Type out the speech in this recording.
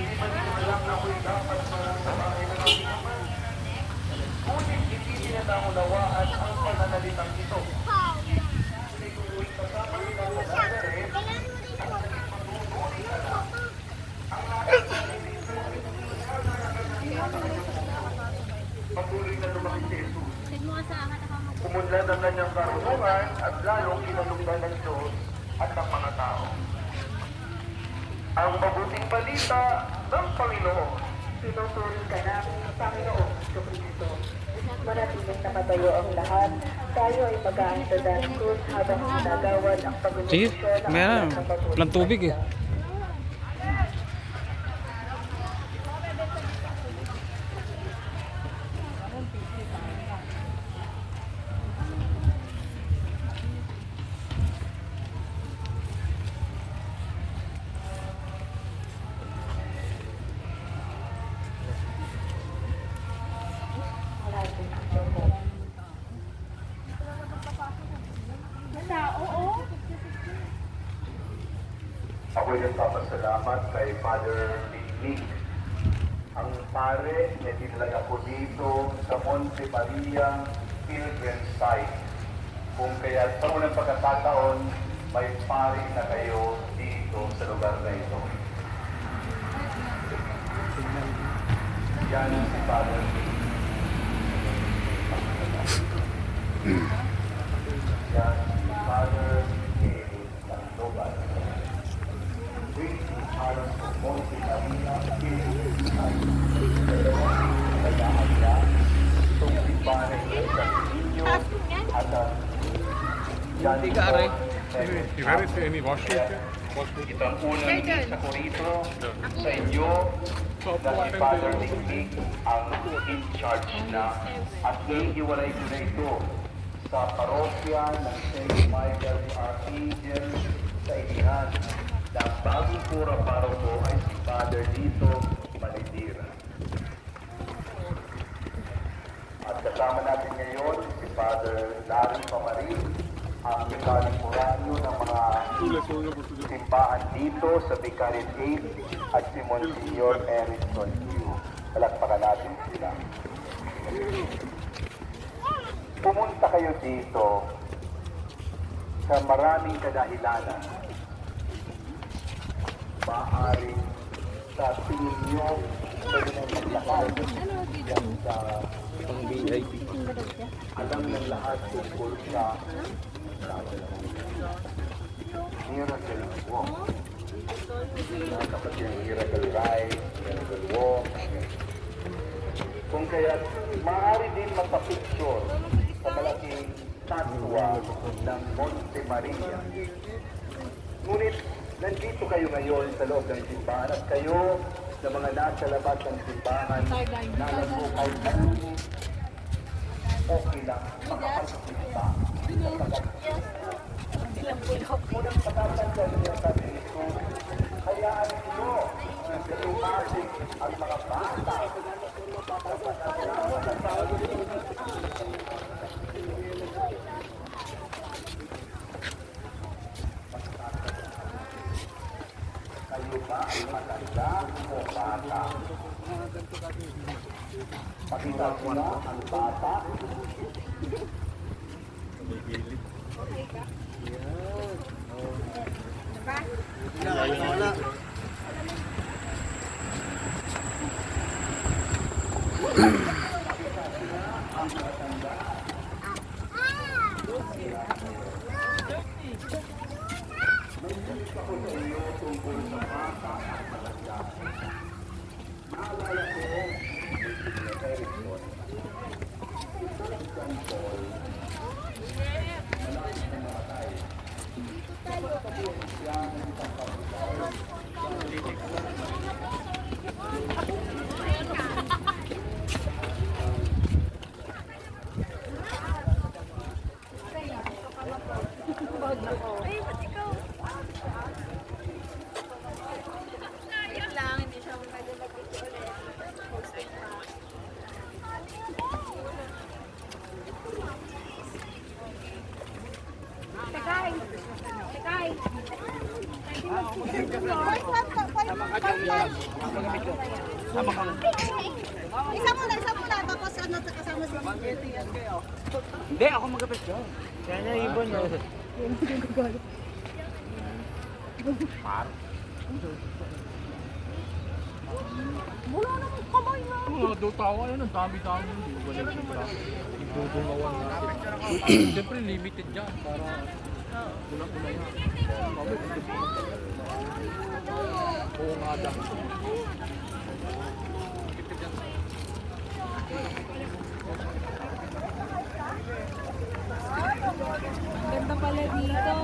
Walang ako'y dapat sa bahay ng aking ama. Ngunit hindi nila naunawaan ang pananalitang ito. Ngunit kung huwag kasama nila sa Nazaret, ang naging matunuri ka na. Ang aking patuloy na lumaki si Jesus. Pumunlad ang kanyang karunungan at lalong kinalugdan ng Diyos at ng mga tao. Ang mabuting balita ng Panginoon. Pinuturing ka namin, Panginoon Kristo. Manatiling nakatayo ang lahat. Tayo ay mag-aanta ng krus habang ginagawad ang pag-ulusyon ng meron. Walang tubig eh. Ako'y nagpapasalamat kay Father Nick. Ang pare na dinala ko dito sa Monte Maria Pilgrim Site. Kung kaya sa unang pagkakataon, may pare na kayo dito sa lugar na ito. Yan si Father Nick. Yan si Father Nick ng Loban. Alam sa Monte Maria Pilgrim Site. Kailangan niya itong simbahan ito sa inyo at Hindi ka aray. You ready to any wash it? Itong unang sa Corito sa inyo na si Father Nick ang in charge na at iiwalay ko na ito sa parokya ng St. Michael the Archangel sa Ilihan. Na ang bagong pura paroko ay si Father Lito Manitira. At kasama natin ngayon si Father Larry Pamarin, ang Vicario ng mga simbahan dito sa Vicariate 8 at si Monsignor Erickson Yu. Palakpakan natin sila. Pumunta kayo dito sa maraming kadahilanan. Maaaring sa tingin nyo pwede na maglakad yan sa pang-VIP. Alam ng lahat tungkol sa miracle walk. Dapat yung miracle ride, miracle walk. Kung kaya maaari din magpapicture sa malaking statwa ng Monte Maria. Ngunit nandito kayo ngayon sa loob ng simbahan at kayo na mga nasa labas ng simbahan na alam mo kahit ano okay lang makapagsimba. Unang patatanda niya sa dito, hayaan niyo na lumasig ang mga bata. Kayo ba ay matanda o bata? Pakita ko na ang bata. Isa muna. Tapos ano, kasama si Hindi, ako magkapit dyan. Kaya niya ibon yun. Wala namang kamay na. Oo, daw tawa yun. Ang dami-dami. Ibubungawan natin. Siyempre, limited dyan. Para kulang-kulang yan. Oo nga dyan. Ganda pala dito.